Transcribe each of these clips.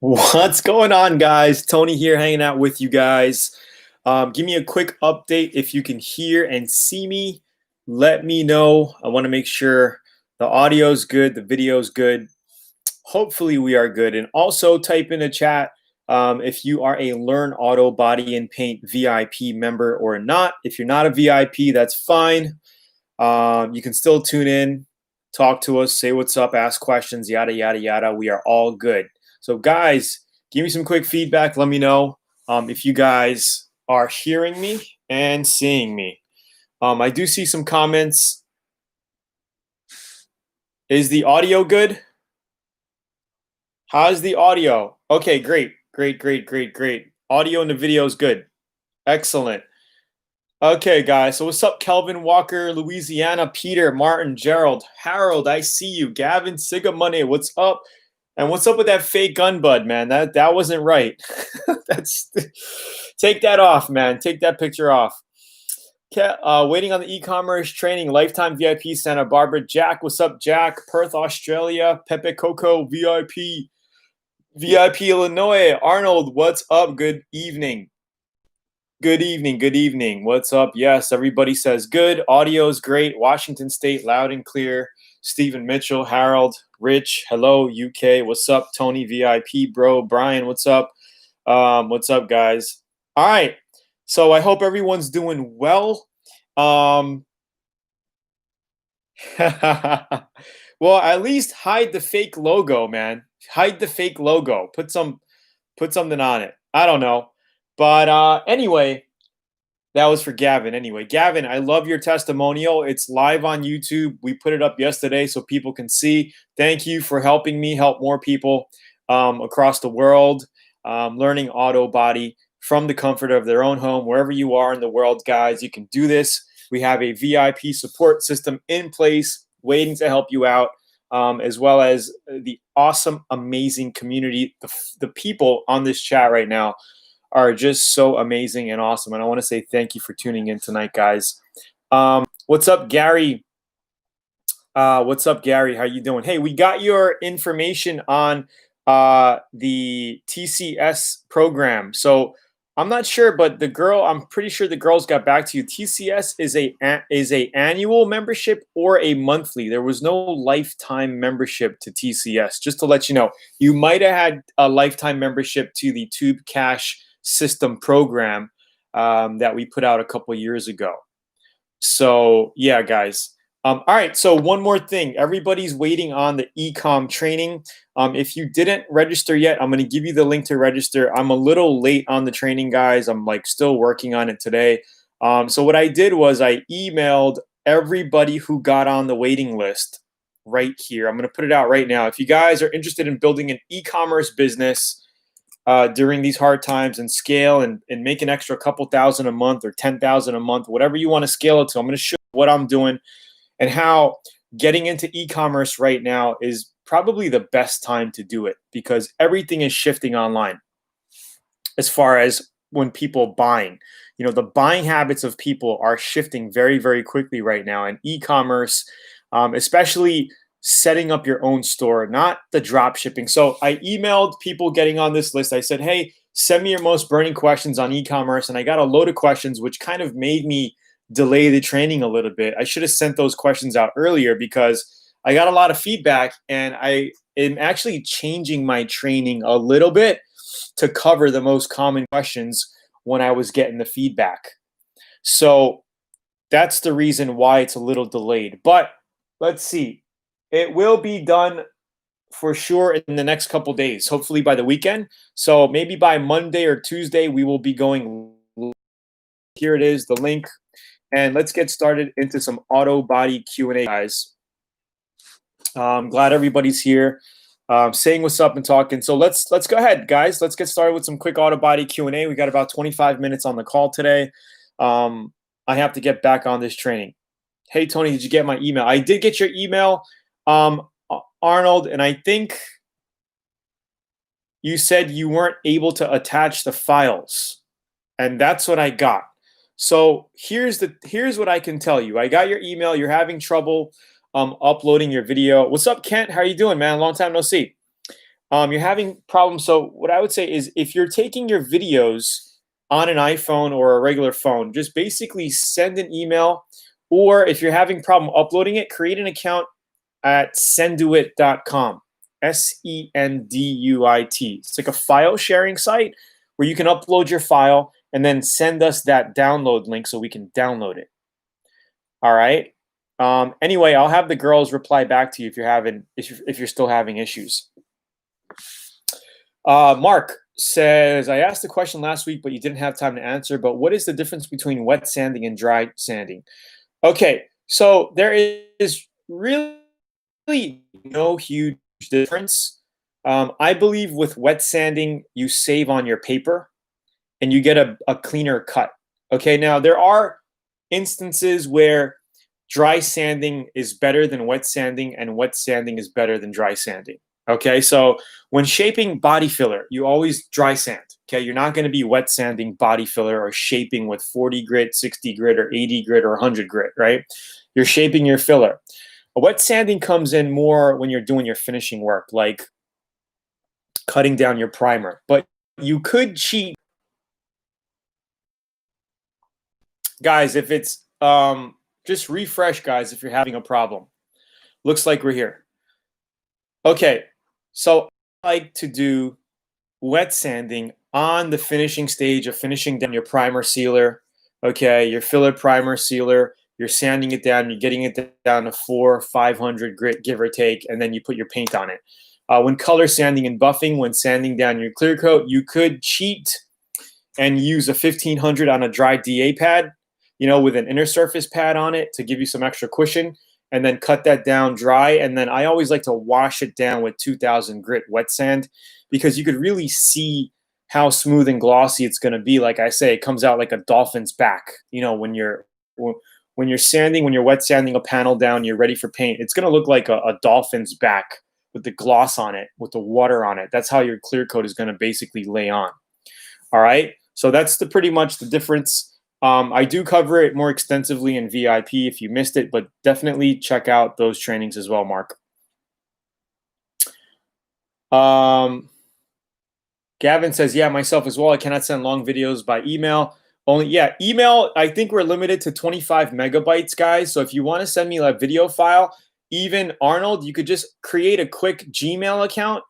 What's going on, guys? Tony here hanging out with you guys. Give me a quick update if you can hear and see me. Let me know. I want to make sure the audio's good, the video's good. Hopefully, we are good. And also, type in the chat if you are a Learn Auto Body and Paint VIP member or not. If you're not a VIP, that's fine. You can still tune in, talk to us, say what's up, ask questions, yada, yada, yada. We are all good. So, guys, give me some quick feedback. Let me know if you guys are hearing me and seeing me. I do see some comments. Is the audio good? How's the audio? Okay, great, great, great, great, great. Audio and the video is good. Excellent. Okay, guys. So what's up, Kelvin Walker, Louisiana, Peter, Martin, Gerald, Harold? I see you. Gavin, Sigamoney, what's up? And what's up with that fake gun, bud, man? That wasn't right. That's take that off, man. Take that picture off. Waiting on the e-commerce training, lifetime VIP, Santa Barbara. Jack, what's up, Jack? Perth, Australia. Pepe Coco, VIP, Illinois. Arnold, what's up? Good evening. Good evening. Good evening. What's up? Yes, everybody says good. Audio's great. Washington State, loud and clear. Stephen Mitchell, Harold, Rich, hello, UK. What's up, Tony, VIP, bro? Brian, what's up? What's up, guys? All right. So I hope everyone's doing well. Well, at least hide the fake logo, man. Hide the fake logo. Put something on it. I don't know. But anyway, that was for Gavin. Anyway, Gavin, I love your testimonial. It's live on YouTube. We put it up yesterday so people can see. Thank you for helping me help more people across the world learning auto body from the comfort of their own home, wherever you are in the world, guys. You can do this. We have a VIP support system in place waiting to help you out, as well as the awesome, amazing community. The people on this chat right now are just so amazing and awesome. And I want to say thank you for tuning in tonight, guys. What's up, Gary? What's up, Gary? How you doing? Hey, we got your information on the TCS program. So I'm not sure, but I'm pretty sure the girls got back to you. TCS is a annual membership or a monthly. There was no lifetime membership to TCS. Just to let you know, you might have had a lifetime membership to the Tube Cash system program that we put out a couple years ago. So yeah, guys. All right, so one more thing. Everybody's waiting on the e-com training. If you didn't register yet, I'm going to give you the link to register. I'm a little late on the training, guys. I'm still working on it today. So what I did was I emailed everybody who got on the waiting list right here. I'm going to put it out right now. If you guys are interested in building an e-commerce business during these hard times and scale and make an extra couple thousand a month or 10,000 a month, whatever you want to scale it to, I'm going to show you what I'm doing and how getting into e-commerce right now is probably the best time to do it because everything is shifting online as far as when people buying. You know, the buying habits of people are shifting very, very quickly right now. And e-commerce, especially setting up your own store, not the drop shipping. So I emailed people getting on this list. I said, hey, send me your most burning questions on e-commerce. And I got a load of questions, which kind of made me delay the training a little bit. I should have sent those questions out earlier because I got a lot of feedback and I am actually changing my training a little bit to cover the most common questions when I was getting the feedback. So that's the reason why it's a little delayed. But let's see. It will be done for sure in the next couple days, hopefully by the weekend. So maybe by Monday or Tuesday, we will be going. Here it is, the link. And let's get started into some auto body Q&A, guys. I'm glad everybody's here, saying what's up and talking. So let's go ahead, guys. Let's get started with some quick auto body Q&A. We got about 25 minutes on the call today. I have to get back on this training. Hey, Tony, did you get my email? I did get your email, Arnold, and I think you said you weren't able to attach the files, and that's what I got. So here's what I can tell you. I got your email. You're having trouble uploading your video. What's up, Kent? How are you doing, man? Long time no see. you're having problems. So what I would say is if you're taking your videos on an iPhone or a regular phone, just basically send an email, or if you're having problem uploading it, create an account at senduit.com. Senduit. It's like a file sharing site where you can upload your file and then send us that download link so we can download it. All right. Anyway, I'll have the girls reply back to you if you're still having issues. Mark says, I asked the question last week, but you didn't have time to answer. But what is the difference between wet sanding and dry sanding? Okay, so there is really no huge difference. I believe with wet sanding, you save on your paper and you get a cleaner cut. Okay, now there are instances where dry sanding is better than wet sanding and wet sanding is better than dry sanding. Okay, so when shaping body filler, you always dry sand. Okay, you're not going to be wet sanding body filler or shaping with 40 grit, 60 grit, or 80 grit, or 100 grit, right? You're shaping your filler. Wet sanding comes in more when you're doing your finishing work, like cutting down your primer. But you could cheat. Guys, if it's, just refresh, guys, if you're having a problem. Looks like we're here. Okay, so I like to do wet sanding on the finishing stage of finishing down your primer sealer. Okay, your filler primer sealer, you're sanding it down, you're getting it down to 400, 500 grit, give or take, and then you put your paint on it. When color sanding and buffing, when sanding down your clear coat, you could cheat and use a 1500 on a dry DA pad, with an inner surface pad on it to give you some extra cushion, and then cut that down dry. And then I always like to wash it down with 2000 grit wet sand because you could really see how smooth and glossy it's going to be. Like I say, it comes out like a dolphin's back. When you're sanding, when you're wet sanding a panel down, you're ready for paint. It's going to look like a dolphin's back with the gloss on it, with the water on it. That's how your clear coat is going to basically lay on. All right. So that's pretty much the difference. I do cover it more extensively in VIP if you missed it, but definitely check out those trainings as well, Mark. Gavin says, yeah, myself as well. I cannot send long videos by email. Email, I think we're limited to 25 megabytes, guys. So if you want to send me a video file, even Arnold, you could just create a quick Gmail account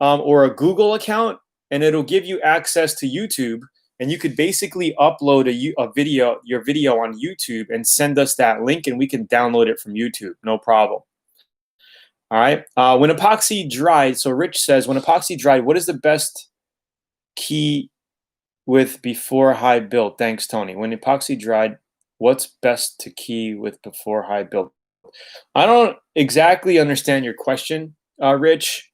or a Google account, and it'll give you access to YouTube. And you could basically upload your video on YouTube and send us that link, and we can download it from YouTube. No problem. All right. When epoxy dried, so Rich says, when epoxy dried, what is the best key with before high build? Thanks, Tony. When epoxy dried, what's best to key with before high build? I don't exactly understand your question, Rich.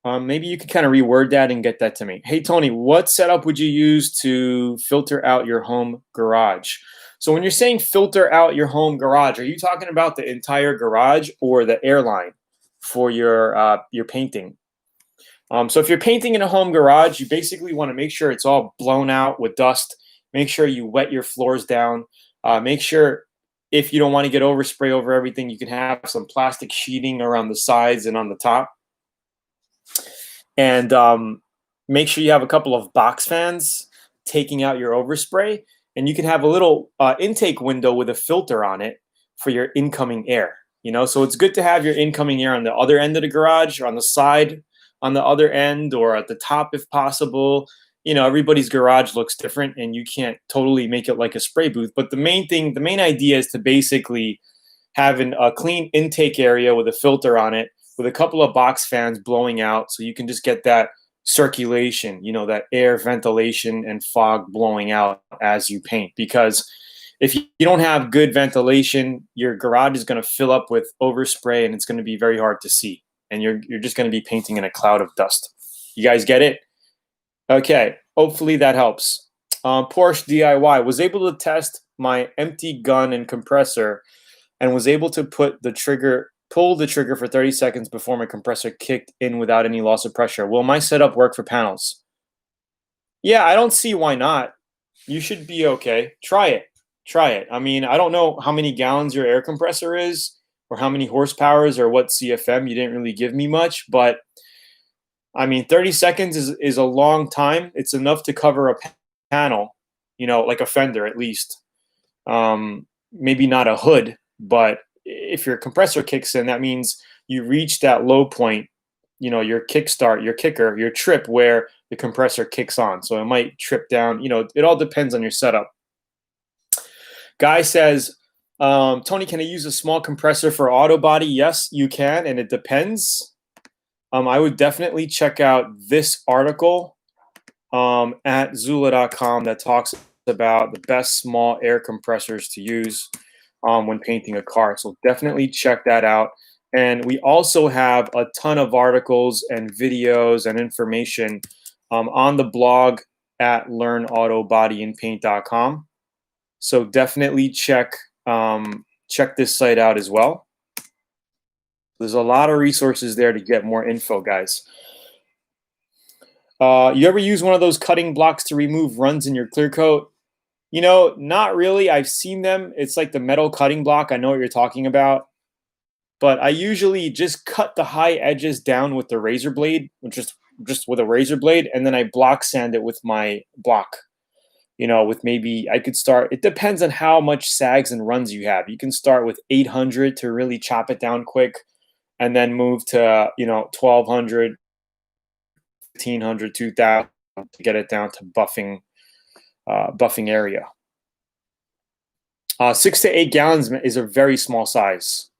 Maybe you could kind of reword that and get that to me. Hey, Tony, what setup would you use to filter out your home garage? So when you're saying filter out your home garage, are you talking about the entire garage or the airline for your painting? So if you're painting in a home garage, you basically want to make sure it's all blown out with dust. Make sure you wet your floors down. Make sure if you don't want to get overspray over everything, you can have some plastic sheeting around the sides and on the top. And make sure you have a couple of box fans taking out your overspray. And you can have a little intake window with a filter on it for your incoming air. So it's good to have your incoming air on the other end of the garage, or on the side, on the other end, or at the top if possible. Everybody's garage looks different, and you can't totally make it like a spray booth. But the main idea is to basically have a clean intake area with a filter on it, with a couple of box fans blowing out, so you can just get that circulation, that air ventilation and fog blowing out as you paint. Because if you don't have good ventilation, your garage is going to fill up with overspray, and it's going to be very hard to see. And you're just going to be painting in a cloud of dust. You guys get it? Okay. Hopefully that helps. Porsche DIY was able to test my empty gun and compressor, and was able to pull the trigger for 30 seconds before my compressor kicked in without any loss of pressure. Will my setup work for panels? Yeah, I don't see why not. You should be okay. Try it. I mean, I don't know how many gallons your air compressor is, or how many horsepowers, or what CFM. You didn't really give me much, but I mean, 30 seconds is a long time. It's enough to cover a panel, like a fender at least. Maybe not a hood, but if your compressor kicks in, that means you reach that low point, your kickstart, your kicker, your trip where the compressor kicks on. So it might trip down. It all depends on your setup. Guy says, Tony, can I use a small compressor for auto body? Yes, you can, and it depends. I would definitely check out this article at Zula.com that talks about the best small air compressors to use when painting a car. So definitely check that out. And we also have a ton of articles and videos and information on the blog at LearnAutoBodyAndPaint.com. So definitely check this site out as well. There's a lot of resources there to get more info, guys. You ever use one of those cutting blocks to remove runs in your clear coat? Not really. I've seen them. It's like the metal cutting block. I know what you're talking about. But I usually just cut the high edges down with the razor blade, just with a razor blade, and then I block sand it with my block. With maybe I could start, it depends on how much sags and runs you have. You can start with 800 to really chop it down quick, and then move to 1200, 1500, 2000 to get it down to buffing area. 6 to 8 gallons is a very small size.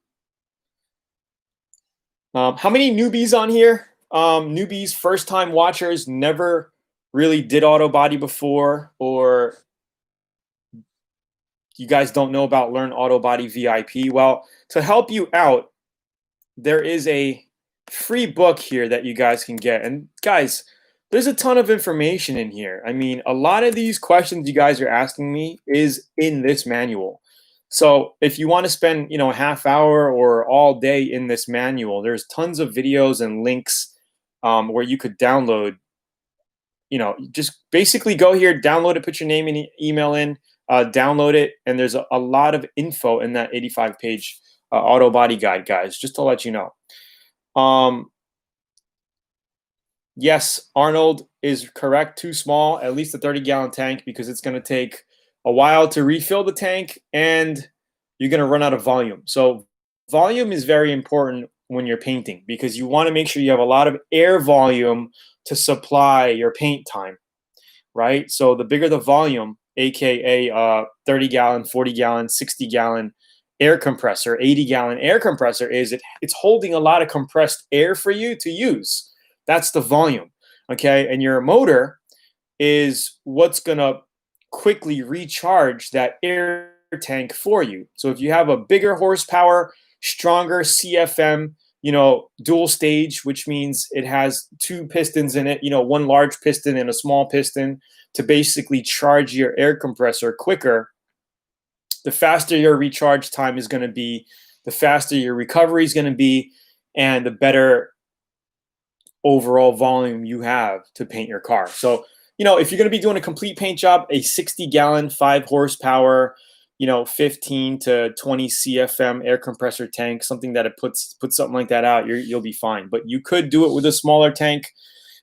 How many newbies on here? Newbies, first time watchers, never really did auto body before, or you guys don't know about Learn Auto Body VIP. Well, to help you out, there is a free book here that you guys can get. And guys, there's a ton of information in here. I mean, a lot of these questions you guys are asking me is in this manual. So if you want to spend, a half hour or all day in this manual, there's tons of videos and links where you could download. Just basically go here, download it, put your name and email in, download it, and there's a lot of info in that 85-page auto body guide, guys, just to let you know. Yes, Arnold is correct, too small, at least a 30-gallon tank, because it's going to take a while to refill the tank, and you're going to run out of volume. So volume is very important when you're painting, because you want to make sure you have a lot of air volume to supply your paint time, right? So the bigger the volume, aka 30-gallon, 40-gallon, 60-gallon air compressor, 80-gallon air compressor is, it's holding a lot of compressed air for you to use. That's the volume, okay? And your motor is what's going to quickly recharge that air tank for you. So if you have a bigger horsepower, stronger CFM, dual stage, which means it has 2 pistons in it, one large piston and a small piston to basically charge your air compressor quicker, the faster your recharge time is going to be, the faster your recovery is going to be, and the better overall volume you have to paint your car. So, if you're going to be doing a complete paint job, a 60-gallon, 5 horsepower, 15 to 20 CFM air compressor tank, something that it puts something like that out, you'll be fine. But you could do it with a smaller tank.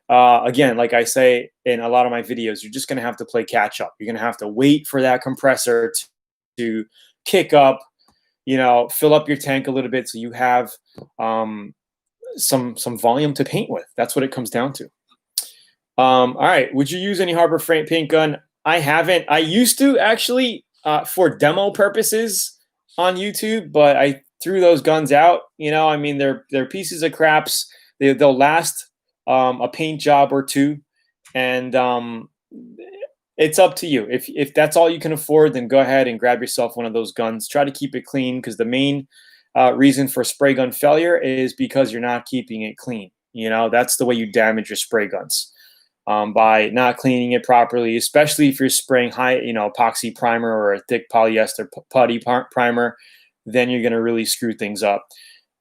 Again, like I say in a lot of my videos, you're just going to have to play catch up. You're going to have to wait for that compressor to kick up, fill up your tank a little bit so you have some volume to paint with. That's what it comes down to. All right. Would you use any Harbor Freight paint gun? I haven't. I used to actually for demo purposes on YouTube, but I threw those guns out. I mean, they're pieces of craps. They'll last a paint job or two, and it's up to you. If that's all you can afford, then go ahead and grab yourself one of those guns. Try to keep it clean, because the main reason for spray gun failure is because you're not keeping it clean. That's the way you damage your spray guns. By not cleaning it properly, especially if you're spraying high, epoxy primer or a thick polyester putty primer, then you're going to really screw things up.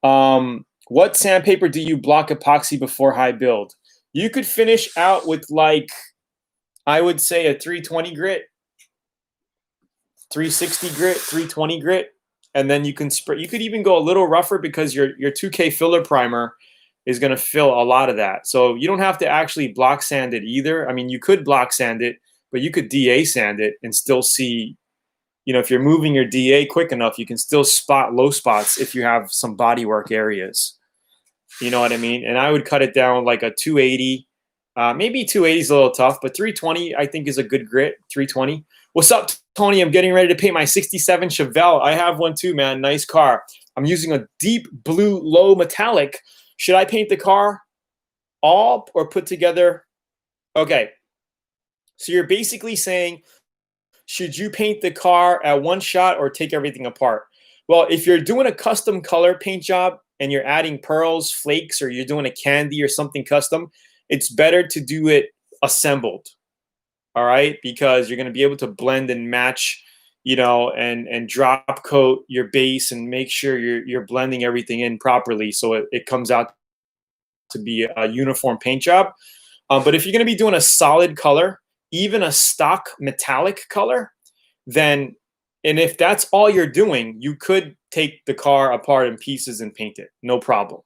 What sandpaper do you block epoxy before high build? You could finish out with, like, I would say a 320 grit, 360 grit, 320 grit, and then you can spray. You could even go a little rougher, because your 2K filler primer is going to fill a lot of that. So you don't have to actually block sand it either. I mean, you could block sand it, but you could DA sand it and still see, you know, if you're moving your DA quick enough, you can still spot low spots if you have some bodywork areas. You know what I mean? And I would cut it down like a 280. Maybe 280 is a little tough, but 320 I think is a good grit. 320. What's up, Tony? I'm getting ready to paint my 67 Chevelle. I have one too, man. Nice car. I'm using a deep blue low metallic. Should I paint the car all or put together? Okay. So you're basically saying, should you paint the car at one shot or take everything apart? Well, if you're doing a custom color paint job and you're adding pearls, flakes, or you're doing a candy or something custom, it's better to do it assembled. All right, because you're going to be able to blend and match, you know, and drop coat your base and make sure you're blending everything in properly so it comes out to be a uniform paint job. But if you're going to be doing a solid color, even a stock metallic color, then, and if that's all you're doing, you could take the car apart in pieces and paint it, no problem.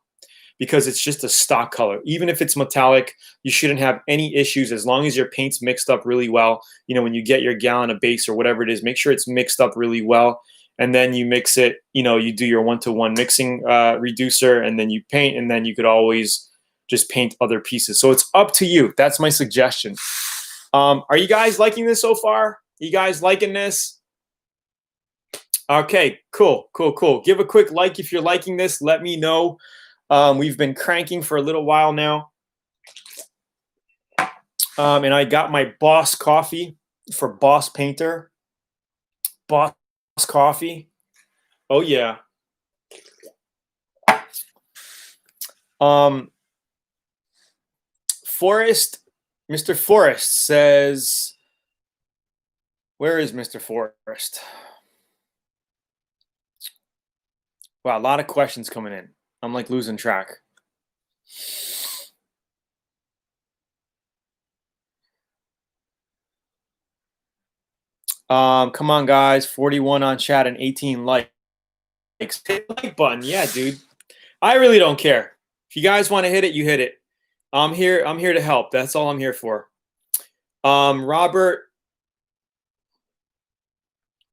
Because it's just a stock color. Even if it's metallic, you shouldn't have any issues as long as your paint's mixed up really well. You know, when you get your gallon of base or whatever it is, make sure it's mixed up really well. And then you mix it, you know, you do your 1-to-1 mixing reducer, and then you paint, and then you could always just paint other pieces. So it's up to you. That's my suggestion. Are you guys liking this so far? You guys liking this? Okay, cool. Give a quick like if you're liking this. Let me know. We've been cranking for a little while now. And I got my Boss coffee for Boss Painter. Boss coffee. Oh, yeah. Mr. Forrest says, where is Mr. Forrest? Wow, a lot of questions coming in. I'm like losing track. Come on, guys. 41 on chat and 18 likes. Hit the like button. Yeah, dude. I really don't care. If you guys want to hit it, you hit it. I'm here to help. That's all I'm here for. Robert,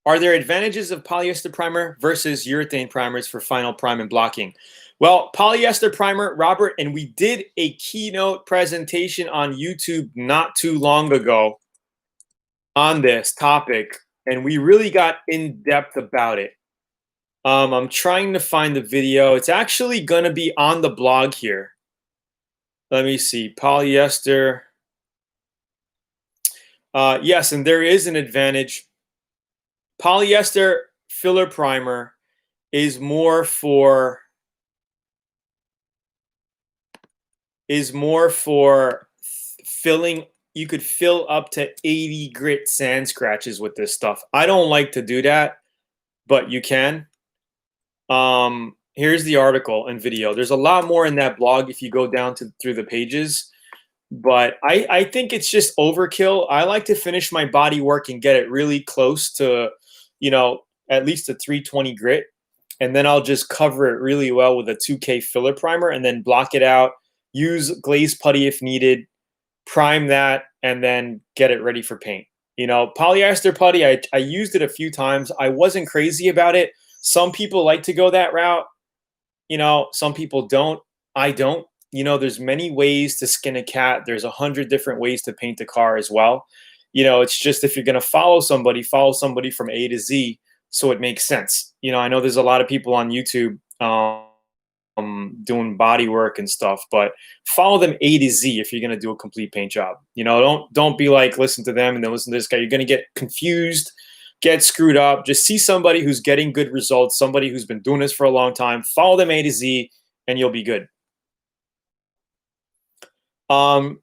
are there advantages of polyester primer versus urethane primers for final prime and blocking? Well, polyester primer, Robert, and we did a keynote presentation on YouTube not too long ago on this topic, and we really got in depth about it. I'm trying to find the video. It's actually going to be on the blog here. Let me see. Polyester. Yes, and there is an advantage. Polyester filler primer is more for filling. You could fill up to 80 grit sand scratches with this stuff. I don't like to do that, but you can. Here's the article and video. There's a lot more in that blog if you go down through the pages. But I think it's just overkill. I like to finish my body work and get it really close to, you know, at least a 320 grit. And then I'll just cover it really well with a 2K filler primer and then block it out. Use glaze putty if needed. Prime that and then get it ready for paint. You know, polyester putty, I used it a few times. I wasn't crazy about it. Some people like to go that route. You know, some people don't. I don't. You know, there's many ways to skin a cat. There's 100 different ways to paint a car as well. You know, it's just if you're going to follow somebody from A to Z so it makes sense. You know, I know there's a lot of people on YouTube doing body work and stuff, but follow them A to Z if you're going to do a complete paint job. You know, don't be like, listen to them and then listen to this guy. You're going to get confused, get screwed up. Just see somebody who's getting good results, somebody who's been doing this for a long time. Follow them A to Z and you'll be good. From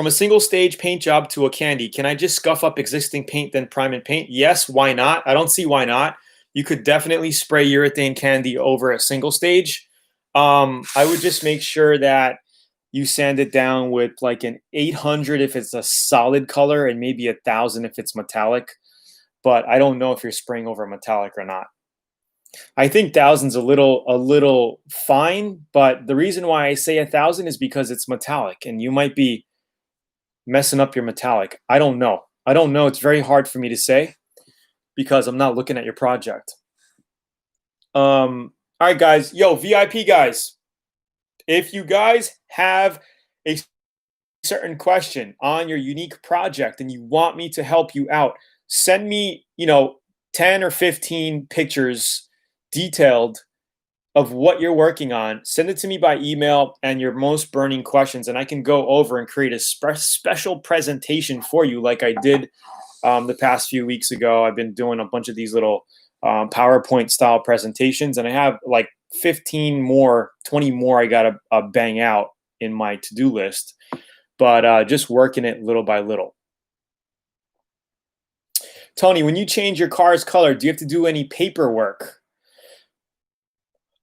a single stage paint job to a candy, can I just scuff up existing paint, then prime and paint? Yes, why not? I don't see why not. You could definitely spray urethane candy over a single stage. I would just make sure that you sand it down with like an 800 if it's a solid color and maybe 1,000 if it's metallic. But I don't know if you're spraying over metallic or not. I think thousand's a little fine, but the reason why I say 1,000 is because it's metallic, and you might be messing up your metallic. I don't know. I don't know. It's very hard for me to say because I'm not looking at your project. All right, guys. Yo, VIP guys, if you guys have a certain question on your unique project and you want me to help you out, send me, 10 or 15 pictures detailed of what you're working on. Send it to me by email and your most burning questions, and I can go over and create a special presentation for you like I did the past few weeks ago. I've been doing a bunch of these little PowerPoint style presentations, and I have like 15 more, 20 more I got to bang out in my to-do list, but just working it little by little. Tony, when you change your car's color, do you have to do any paperwork?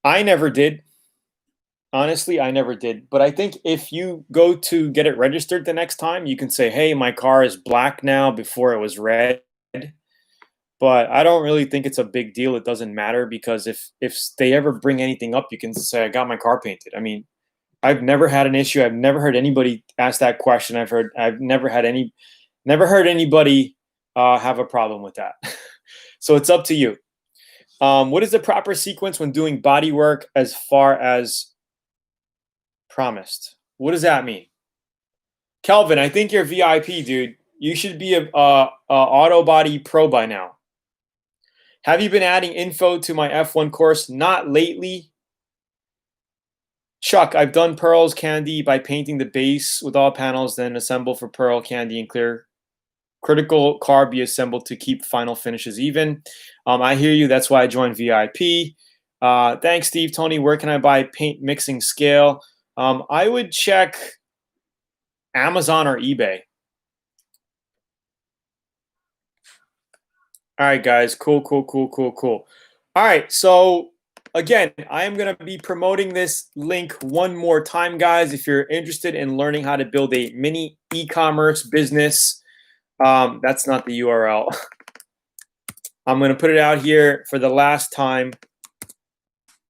I never did. Honestly, I never did. But I think if you go to get it registered the next time, you can say, hey, my car is black now before it was red. But I don't really think it's a big deal. It doesn't matter because if they ever bring anything up, you can say, I got my car painted. I mean, I've never had an issue. I've never heard anybody ask that question. I've never heard anybody have a problem with that. So it's up to you. What is the proper sequence when doing body work as far as promised? What does that mean? Kelvin, I think you're VIP, dude. You should be a auto body pro by now. Have you been adding info to my F1 course? Not lately. Chuck, I've done pearls candy by painting the base with all panels, then assemble for pearl candy and clear. Critical carb be assembled to keep final finishes even. I hear you. That's why I joined VIP. Thanks, Steve. Tony, where can I buy paint mixing scale? I would check Amazon or eBay. All right, guys. Cool. All right. So again, I am going to be promoting this link one more time, guys. If you're interested in learning how to build a mini e-commerce business, that's not the URL. I'm going to put it out here for the last time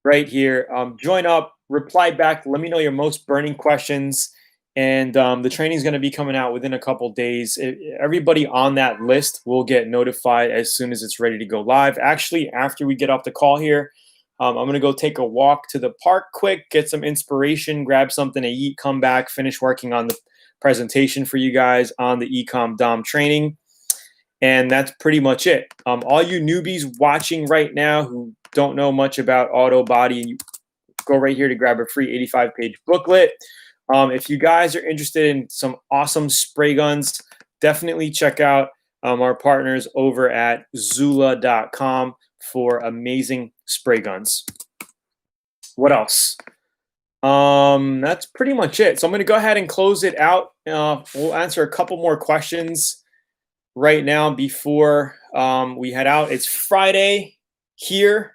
right here. Join up, reply back. Let me know your most burning questions. And the training is going to be coming out within a couple days. Everybody on that list will get notified as soon as it's ready to go live. Actually, after we get off the call here, I'm going to go take a walk to the park quick, get some inspiration, grab something to eat, come back, finish working on the presentation for you guys on the Ecom Dom training. And that's pretty much it. All you newbies watching right now who don't know much about auto body, and you go right here to grab a free 85-page booklet. If you guys are interested in some awesome spray guns, definitely check out our partners over at Zula.com for amazing spray guns. What else? That's pretty much it. So I'm going to go ahead and close it out. We'll answer a couple more questions right now before we head out. It's Friday here.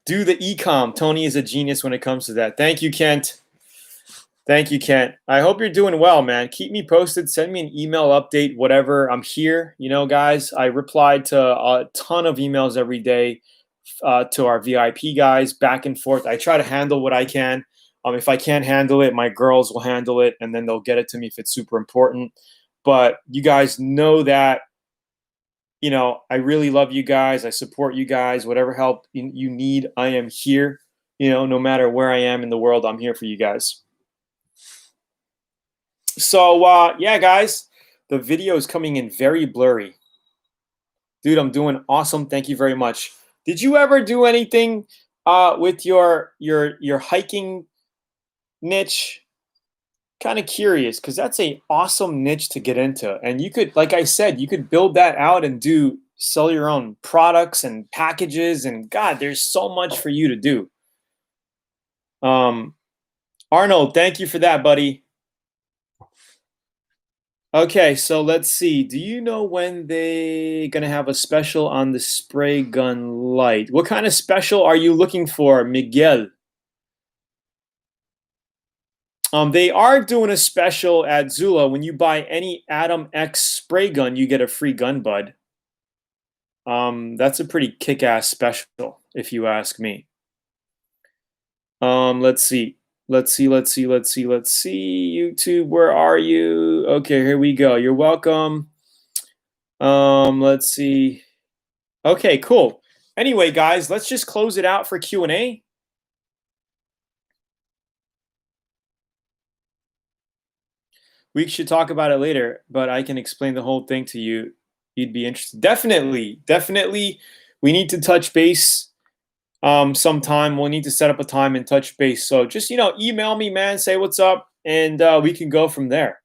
Do the ecom. Tony is a genius when it comes to that. Thank you, Kent. Thank you, Kent. I hope you're doing well, man. Keep me posted. Send me an email update, whatever. I'm here. Guys, I replied to a ton of emails every day to our VIP guys, back and forth. I try to handle what I can. If I can't handle it, my girls will handle it, and then they'll get it to me if it's super important. But you guys know that, I really love you guys. I support you guys. Whatever help you need, I am here. No matter where I am in the world, I'm here for you guys. So, yeah, guys, the video is coming in very blurry. Dude, I'm doing awesome. Thank you very much. Did you ever do anything with your hiking niche? Kind of curious, because that's a awesome niche to get into. And you could, like I said, you could build that out and sell your own products and packages. And God, there's so much for you to do. Arnold, thank you for that, buddy. Okay, so let's see. Do you know when they're going to have a special on the spray gun light? What kind of special are you looking for, Miguel? They are doing a special at Zula. When you buy any Atom X spray gun, you get a free gun bud. That's a pretty kick-ass special, if you ask me. Let's see. Let's see. YouTube, where are you? Okay, here we go. You're welcome. Let's see. Okay, cool. Anyway, guys, let's just close it out for Q&A. We should talk about it later, but I can explain the whole thing to you. You'd be interested. Definitely. We need to touch base sometime. We'll need to set up a time and touch base. So just, email me, man, say what's up, and we can go from there.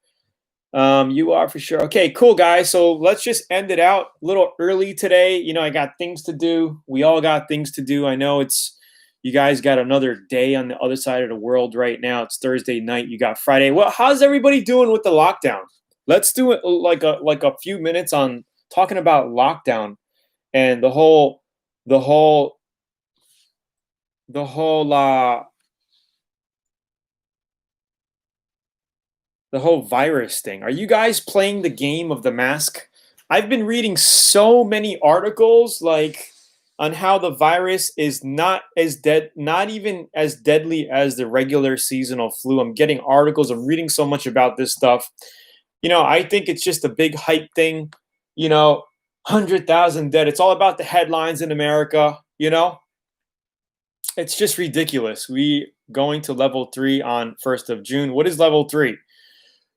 You are for sure. Okay, cool, guys. So let's just end it out a little early today. I got things to do. We all got things to do. I know you guys got another day on the other side of the world right now. It's Thursday night. You got Friday. Well, how's everybody doing with the lockdown? Let's do it like a few minutes on talking about lockdown and the whole virus thing. Are you guys playing the game of the mask? I've been reading so many articles on how the virus is not even as deadly as the regular seasonal flu. I'm getting articles. I'm reading so much about this stuff. I think it's just a big hype thing. 100,000 dead. It's all about the headlines in America. It's just ridiculous. We going to level 3 on 1st of June. What is level 3?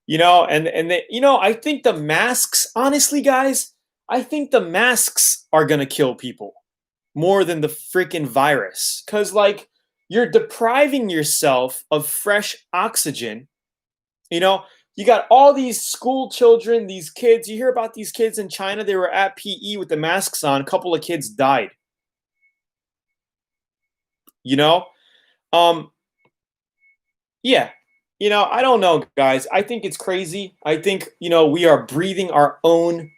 I think the masks, honestly, guys, I think the masks are going to kill people more than the freaking virus. Because, you're depriving yourself of fresh oxygen. You got all these school children, these kids. You hear about these kids in China. They were at PE with the masks on. A couple of kids died. Yeah. I don't know, guys. I think it's crazy. I think, we are breathing our own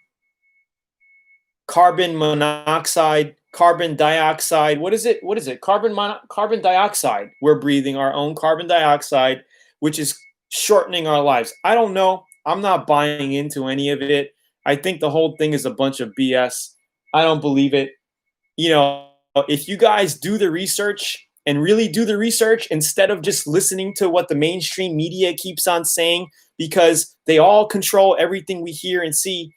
carbon monoxide, carbon dioxide. What is it? Carbon dioxide. We're breathing our own carbon dioxide, which is shortening our lives. I don't know. I'm not buying into any of it. I think the whole thing is a bunch of BS. I don't believe it. If you guys do the research and really do the research instead of just listening to what the mainstream media keeps on saying, because they all control everything we hear and see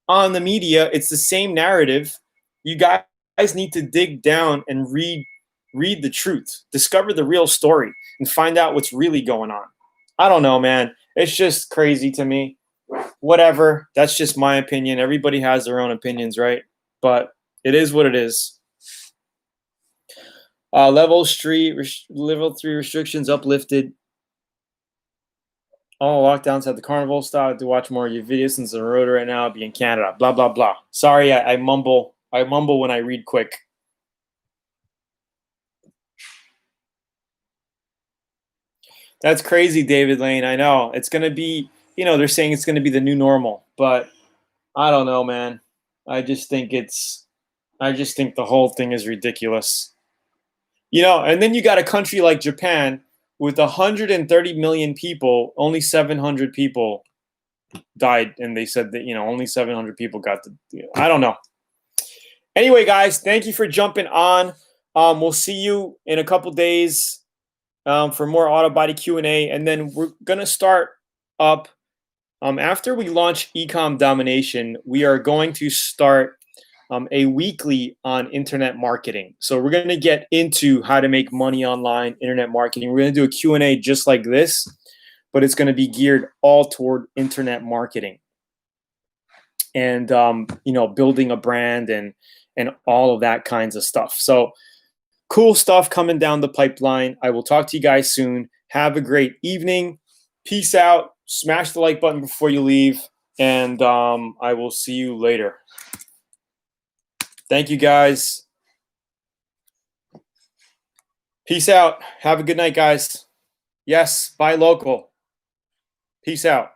on the media. It's the same narrative. You guys need to dig down and read the truth, discover the real story, and find out what's really going on. I don't know, man. It's just crazy to me. Whatever. That's just my opinion. Everybody has their own opinions, right? But it is what it is. Level 3 restrictions uplifted. All lockdowns at the carnival. Stop to watch more of your videos since the road right now. I'll be in Canada. Blah blah blah. Sorry, I mumble. I mumble when I read quick. That's crazy, David Lane. I know. It's gonna be, they're saying it's gonna be the new normal, but I don't know, man. I just think the whole thing is ridiculous. And then you got a country like Japan with 130 million people, only 700 people died, and they said that only 700 people got the. I don't know. Anyway, guys, thank you for jumping on. We'll see you in a couple days for more auto body Q&A, and then we're gonna start up after we launch Ecom Domination. We are going to start a weekly on internet marketing. So we're going to get into how to make money online, internet marketing. We're going to do a Q&A just like this, but it's going to be geared all toward internet marketing and, building a brand and all of that kinds of stuff. So cool stuff coming down the pipeline. I will talk to you guys soon. Have a great evening. Peace out. Smash the like button before you leave. And I will see you later. Thank you, guys. Peace out. Have a good night, guys. Yes, buy local. Peace out.